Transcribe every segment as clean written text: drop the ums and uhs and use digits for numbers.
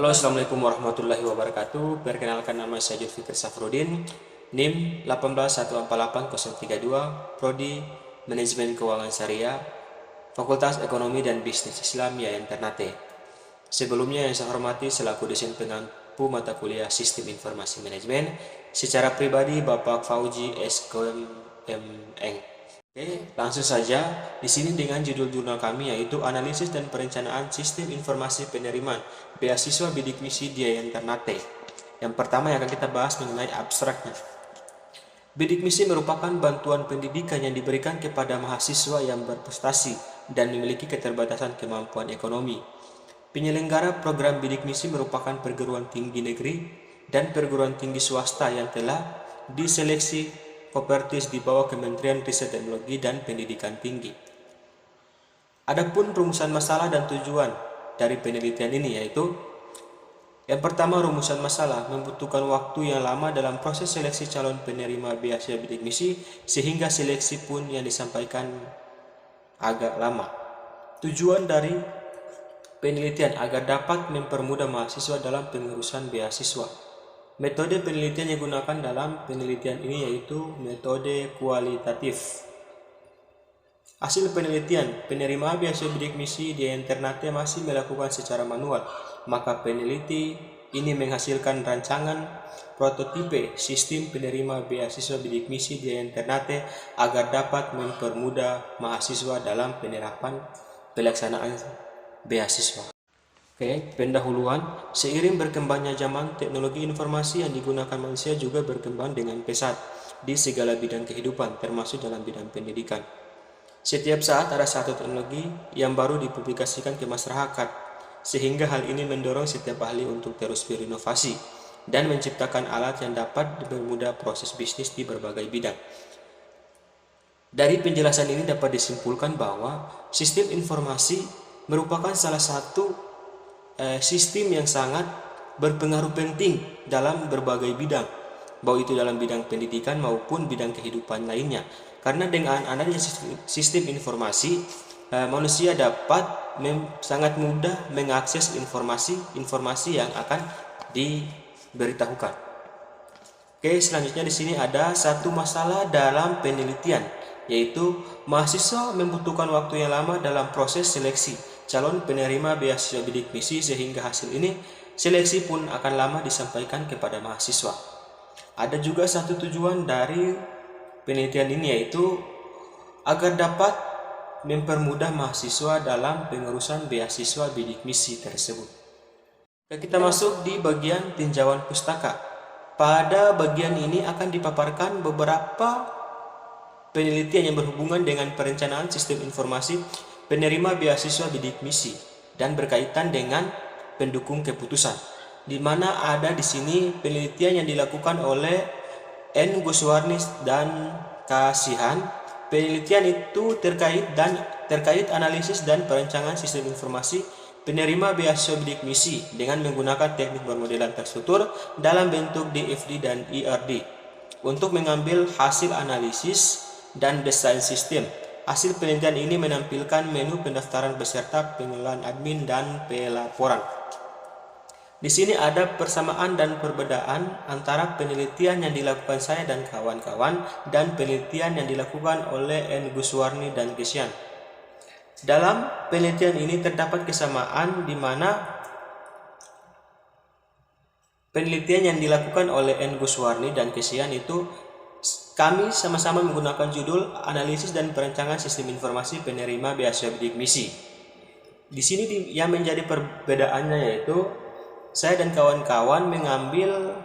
Halo, assalamualaikum warahmatullahi wabarakatuh. Perkenalkan, nama saya Julfikir Safrudin, NIM 18148-032, Prodi Manajemen Keuangan Syariah, Fakultas Ekonomi dan Bisnis Islam YAIN Ternate. Sebelumnya yang saya hormati selaku dosen pengampu mata kuliah Sistem Informasi Manajemen, secara pribadi Bapak Fauji S.Kom M.Eng. Oke, langsung saja di sini dengan judul jurnal kami, yaitu Analisis dan Perencanaan Sistem Informasi Penerimaan Beasiswa Bidik Misi di YAIN Ternate. Yang pertama yang akan kita bahas mengenai abstraknya. Bidik misi merupakan bantuan pendidikan yang diberikan kepada mahasiswa yang berprestasi dan memiliki keterbatasan kemampuan ekonomi. Penyelenggara program bidik misi merupakan perguruan tinggi negeri dan perguruan tinggi swasta yang telah diseleksi Kopertis di bawah Kementerian Riset Teknologi dan Pendidikan Tinggi. Adapun rumusan masalah dan tujuan dari penelitian ini yaitu: yang pertama, rumusan masalah membutuhkan waktu yang lama dalam proses seleksi calon penerima beasiswa bidik misi sehingga seleksi pun yang disampaikan agak lama. Tujuan dari penelitian agar dapat mempermudah mahasiswa dalam pengurusan beasiswa. Metode penelitian yang digunakan dalam penelitian ini yaitu metode kualitatif. Hasil penelitian, penerima beasiswa bidik misi di YAIN Ternate masih melakukan secara manual, maka peneliti ini menghasilkan rancangan prototipe sistem penerima beasiswa bidik misi di YAIN Ternate agar dapat mempermudah mahasiswa dalam penerapan pelaksanaan beasiswa. Oke, pendahuluan. Seiring berkembangnya zaman, teknologi informasi yang digunakan manusia juga berkembang dengan pesat di segala bidang kehidupan, termasuk dalam bidang pendidikan. Setiap saat ada satu teknologi yang baru dipublikasikan ke masyarakat, sehingga hal ini mendorong setiap ahli untuk terus berinovasi dan menciptakan alat yang dapat mempermudah proses bisnis di berbagai bidang. Dari penjelasan ini dapat disimpulkan bahwa sistem informasi merupakan salah satu sistem yang sangat berpengaruh penting dalam berbagai bidang, baik itu dalam bidang pendidikan maupun bidang kehidupan lainnya. Karena dengan adanya sistem informasi, manusia dapat sangat mudah mengakses informasi yang akan diberitahukan. Oke, selanjutnya di sini ada satu masalah dalam penelitian, yaitu mahasiswa membutuhkan waktu yang lama dalam proses seleksi calon penerima beasiswa bidik misi sehingga hasil ini seleksi pun akan lama disampaikan kepada mahasiswa. Ada juga satu tujuan dari penelitian ini, yaitu agar dapat mempermudah mahasiswa dalam pengurusan beasiswa bidik misi tersebut. Kita masuk di bagian tinjauan pustaka. Pada bagian ini akan dipaparkan beberapa penelitian yang berhubungan dengan perencanaan sistem informasi penerima beasiswa bidik misi dan berkaitan dengan pendukung keputusan, di mana ada di sini penelitian yang dilakukan oleh N. Guswarni dan Kasihan. Penelitian itu terkait analisis dan perencanaan sistem informasi penerima beasiswa bidik misi dengan menggunakan teknik bermodelan terstruktur dalam bentuk DFD dan IRD untuk mengambil hasil analisis dan desain sistem. Hasil penelitian ini menampilkan menu pendaftaran beserta pengelolaan admin dan pelaporan. Di sini ada persamaan dan perbedaan antara penelitian yang dilakukan saya dan kawan-kawan dan penelitian yang dilakukan oleh N. Guswarni dan Kasihan. Dalam penelitian ini terdapat kesamaan di mana penelitian yang dilakukan oleh N. Guswarni dan Kasihan itu kami sama-sama menggunakan judul Analisis dan Perencanaan Sistem Informasi Penerima Beasiswa Bidik Misi. Di sini yang menjadi perbedaannya yaitu saya dan kawan-kawan mengambil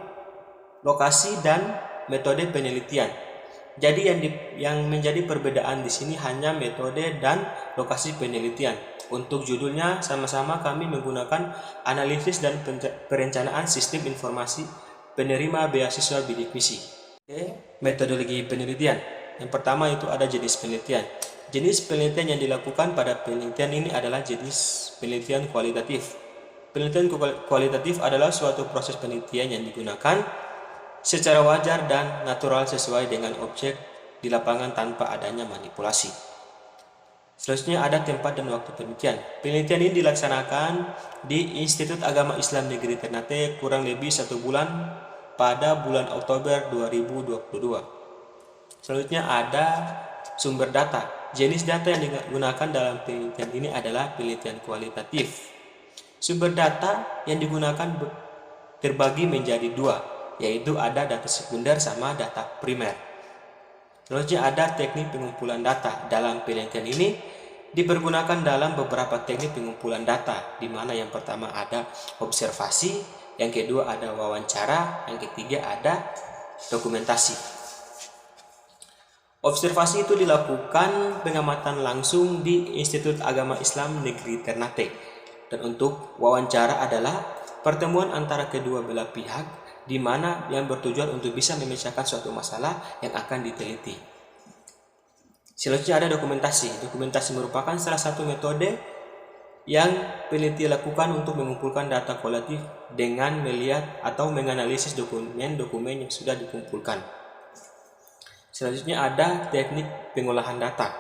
lokasi dan metode penelitian. Jadi yang menjadi perbedaan di sini hanya metode dan lokasi penelitian. Untuk judulnya sama-sama kami menggunakan Analisis dan Perencanaan Sistem Informasi Penerima Beasiswa Bidik Misi. Oke, metodologi penelitian. Yang pertama itu ada jenis penelitian. Jenis penelitian yang dilakukan pada penelitian ini adalah jenis penelitian kualitatif. Penelitian kualitatif adalah suatu proses penelitian yang digunakan secara wajar dan natural sesuai dengan objek di lapangan tanpa adanya manipulasi. Selanjutnya ada tempat dan waktu penelitian. Penelitian ini dilaksanakan di Institut Agama Islam Negeri Ternate kurang lebih 1 bulan pada bulan Oktober 2022. Selanjutnya ada sumber data. Jenis data yang digunakan dalam penelitian ini adalah penelitian kualitatif. Sumber data yang digunakan terbagi menjadi 2, yaitu ada data sekunder sama data primer. Selanjutnya ada teknik pengumpulan data. Dalam penelitian ini dipergunakan dalam beberapa teknik pengumpulan data, di mana yang pertama ada observasi, yang kedua ada wawancara, yang ketiga ada dokumentasi. Observasi itu dilakukan pengamatan langsung di Institut Agama Islam Negeri Ternate. Dan untuk wawancara adalah pertemuan antara kedua belah pihak, di mana yang bertujuan untuk bisa memecahkan suatu masalah yang akan diteliti. Selanjutnya ada dokumentasi. Dokumentasi merupakan salah satu metode yang peneliti lakukan untuk mengumpulkan data kualitatif dengan melihat atau menganalisis dokumen-dokumen yang sudah dikumpulkan. Selanjutnya ada teknik pengolahan data.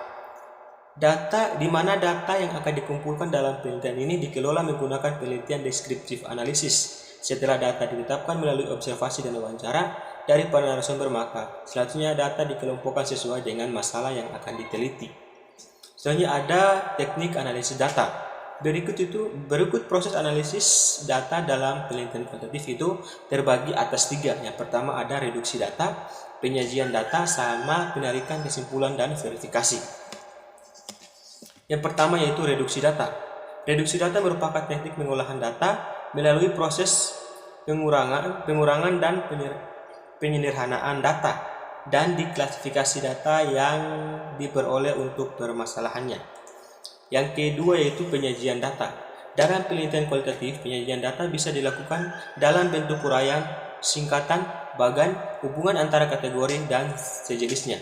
Data di mana data yang akan dikumpulkan dalam penelitian ini dikelola menggunakan penelitian deskriptif analisis. Setelah data ditetapkan melalui observasi dan wawancara dari para narasumber, maka selanjutnya data dikelompokkan sesuai dengan masalah yang akan diteliti. Selanjutnya ada teknik analisis data. Berikut proses analisis data dalam penelitian kuantitatif itu terbagi atas 3. Yang pertama ada reduksi data, penyajian data, sama penarikan kesimpulan dan verifikasi. Yang pertama yaitu reduksi data. Reduksi data merupakan teknik pengolahan data melalui proses pengurangan dan penyederhanaan data dan diklasifikasi data yang diperoleh untuk permasalahannya. Yang kedua yaitu penyajian data. Dalam penelitian kualitatif, penyajian data bisa dilakukan dalam bentuk uraian, singkatan, bagan, hubungan antara kategori, dan sejenisnya.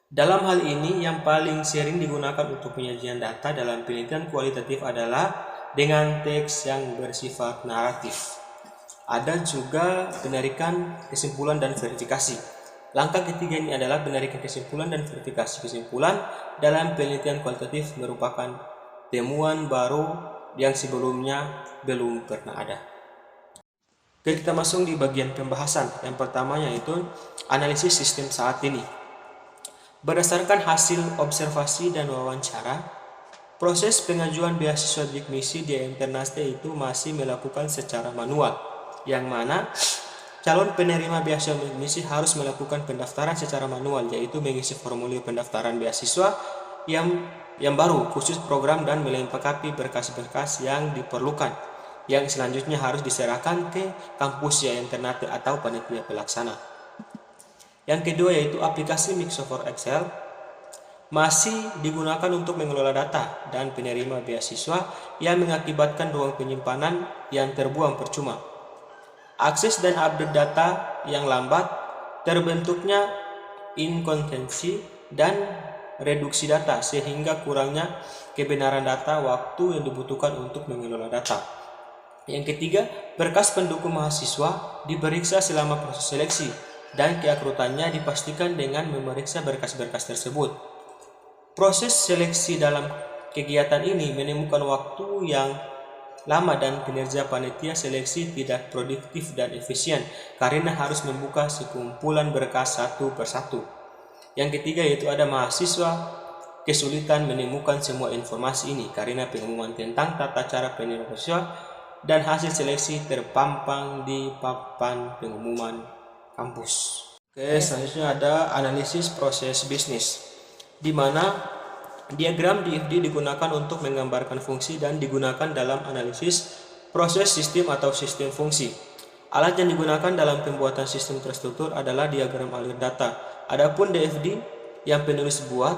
Dalam hal ini, yang paling sering digunakan untuk penyajian data dalam penelitian kualitatif adalah dengan teks yang bersifat naratif. Ada juga penarikan kesimpulan dan verifikasi. Langkah ketiga ini adalah penarikan kesimpulan dan verifikasi. Kesimpulan dalam penelitian kualitatif merupakan temuan baru yang sebelumnya belum pernah ada. Oke, kita masuk di bagian pembahasan. Yang pertama yaitu analisis sistem saat ini. Berdasarkan hasil observasi dan wawancara, proses pengajuan beasiswa bidik misi di Ternate itu masih melakukan secara manual, yang mana calon penerima beasiswa bidik misi harus melakukan pendaftaran secara manual, yaitu mengisi formulir pendaftaran beasiswa yang baru khusus program dan melengkapi berkas-berkas yang diperlukan, yang selanjutnya harus diserahkan ke kampus Ternate atau panitia pelaksana. Yang kedua yaitu aplikasi Microsoft Excel masih digunakan untuk mengelola data dan penerima beasiswa yang mengakibatkan ruang penyimpanan yang terbuang percuma. Akses dan update data yang lambat, terbentuknya inkonsistensi dan reduksi data sehingga kurangnya kebenaran data waktu yang dibutuhkan untuk mengelola data. Yang ketiga, berkas pendukung mahasiswa diperiksa selama proses seleksi dan keakuratannya dipastikan dengan memeriksa berkas-berkas tersebut. Proses seleksi dalam kegiatan ini menemukan waktu yang lama dan kinerja panitia seleksi tidak produktif dan efisien karena harus membuka sekumpulan berkas satu persatu. Yang ketiga yaitu ada mahasiswa kesulitan menemukan semua informasi ini karena pengumuman tentang tata cara penerimaan beasiswa dan hasil seleksi terpampang di papan pengumuman kampus. Oke, selanjutnya ada analisis proses bisnis, di mana diagram DFD digunakan untuk menggambarkan fungsi dan digunakan dalam analisis proses sistem atau sistem fungsi. Alat yang digunakan dalam pembuatan sistem terstruktur adalah diagram alir data. Adapun DFD yang penulis buat,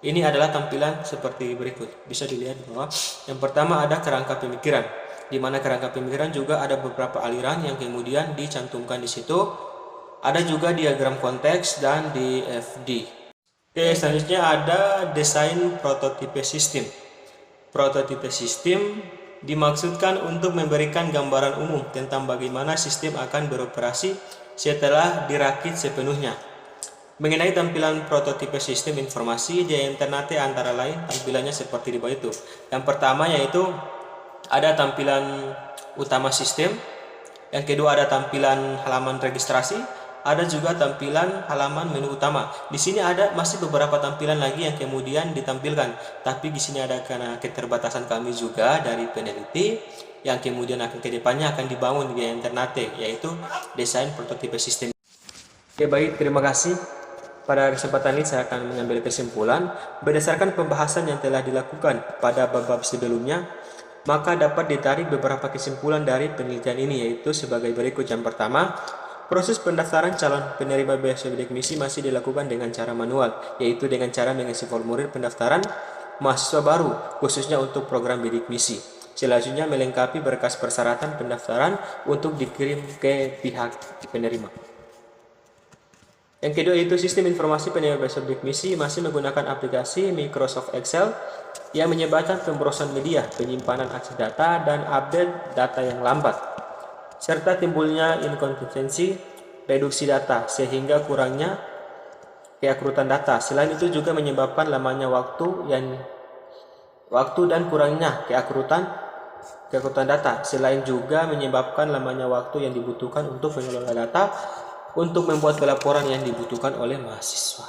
ini adalah tampilan seperti berikut. Bisa dilihat di bawah. Yang pertama ada kerangka pemikiran, di mana kerangka pemikiran juga ada beberapa aliran yang kemudian dicantumkan di situ. Ada juga diagram konteks dan DFD. Oke, selanjutnya ada desain prototipe sistem. Prototipe sistem dimaksudkan untuk memberikan gambaran umum tentang bagaimana sistem akan beroperasi setelah dirakit sepenuhnya. Mengenai tampilan prototipe sistem informasi di Ternate antara lain tampilannya seperti di bawah itu. Yang pertama yaitu ada tampilan utama sistem, yang kedua ada tampilan halaman registrasi, ada juga tampilan halaman menu utama. Di sini ada masih beberapa tampilan lagi yang kemudian ditampilkan, tapi di sini ada karena keterbatasan kami juga dari peneliti yang kemudian akan kedepannya akan dibangun di Ternate, yaitu desain prototipe sistem. Oke, baik, terima kasih. Pada kesempatan ini saya akan mengambil kesimpulan berdasarkan pembahasan yang telah dilakukan pada bab-bab sebelumnya, maka dapat ditarik beberapa kesimpulan dari penelitian ini, yaitu sebagai berikut. Yang pertama, proses pendaftaran calon penerima beasiswa bidik misi masih dilakukan dengan cara manual, yaitu dengan cara mengisi formulir pendaftaran mahasiswa baru khususnya untuk program bidik misi. Selanjutnya melengkapi berkas persyaratan pendaftaran untuk dikirim ke pihak penerima. Yang kedua itu sistem informasi penerima beasiswa bidik misi masih menggunakan aplikasi Microsoft Excel yang menyebabkan pemborosan media, penyimpanan akses data, dan update data yang lambat, serta timbulnya inkonsistensi reduksi data sehingga kurangnya keakuratan data. Selain itu juga menyebabkan lamanya waktu dan kurangnya keakuratan data. Selain juga menyebabkan lamanya waktu yang dibutuhkan untuk mengelola data untuk membuat pelaporan yang dibutuhkan oleh mahasiswa.